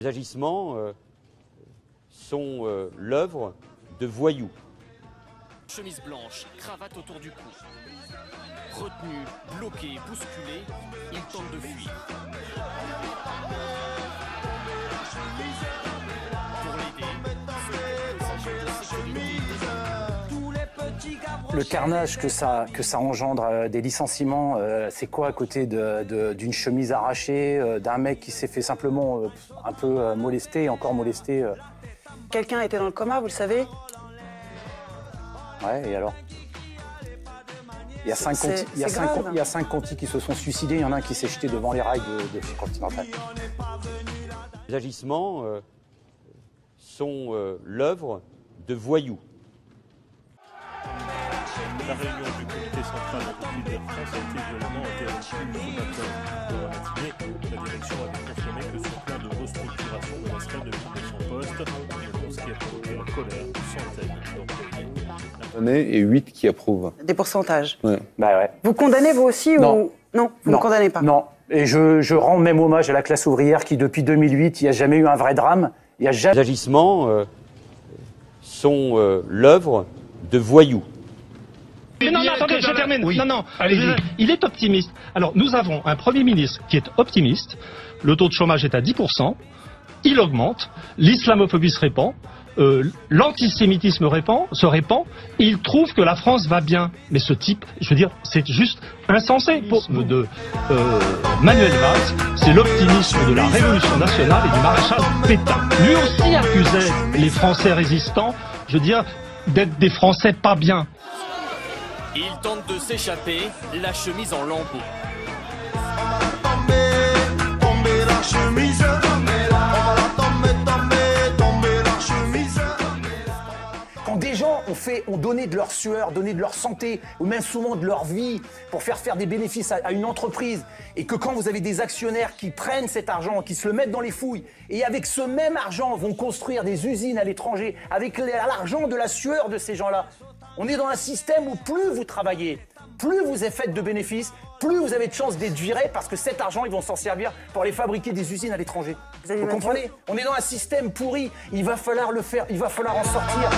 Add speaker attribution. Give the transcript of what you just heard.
Speaker 1: Les agissements sont l'œuvre de voyous.
Speaker 2: Chemise blanche, cravate autour du cou. Retenu, bloqué, bousculé, il tente de fuir. Pour l'aider,
Speaker 3: le carnage que ça engendre, des licenciements, c'est quoi à côté d'une chemise arrachée, d'un mec qui s'est fait simplement un peu molester, encore molester
Speaker 4: Quelqu'un était dans le coma, vous le savez?
Speaker 3: Ouais, et alors? Il y a 5 contis qui se sont suicidés, il y en a un qui s'est jeté devant les rails de chez Continental.
Speaker 1: Les agissements sont l'œuvre de voyous.
Speaker 5: La réunion du comité central de Air France a été violemment interrompue ce matin. Dans la matinée, la direction avait confirmé que son plan de restructuration menacerait de quitter son poste, une annonce qui a provoqué la colère de centaines d'employés.
Speaker 6: Et 8 qui approuvent.
Speaker 4: Des pourcentages.
Speaker 6: Ouais.
Speaker 3: Bah ouais.
Speaker 4: Vous condamnez vous aussi
Speaker 3: Non.
Speaker 4: ou non? Vous ne condamnez pas?
Speaker 3: Non. Et je rends même hommage à la classe ouvrière qui, depuis 2008, il n'y a jamais eu un vrai drame. Il y a jamais...
Speaker 1: Les agissements sont l'œuvre de voyous.
Speaker 7: Mais non, attendez, je termine. Oui. Non, il est optimiste. Alors, nous avons un Premier ministre qui est optimiste. Le taux de chômage est à 10%. Il augmente. L'islamophobie se répand. L'antisémitisme se répand. Et il trouve que la France va bien. Mais ce type, je veux dire, c'est juste insensé. De Manuel Valls, c'est l'optimisme de la Révolution nationale et du maréchal Pétain. Lui aussi accusait les Français résistants, je veux dire, d'être des Français pas bien.
Speaker 2: Il tente de s'échapper, la chemise en lambeaux.
Speaker 3: Quand des gens ont donné de leur sueur, donné de leur santé, ou même souvent de leur vie, pour faire des bénéfices à une entreprise, et que quand vous avez des actionnaires qui prennent cet argent, qui se le mettent dans les fouilles, et avec ce même argent vont construire des usines à l'étranger, avec l'argent de la sueur de ces gens-là, on est dans un système où plus vous travaillez, plus vous faites de bénéfices, plus vous avez de chances d'être virés parce que cet argent, ils vont s'en servir pour aller fabriquer des usines à l'étranger. Vous comprenez? On est dans un système pourri, il va falloir le faire, il va falloir en sortir.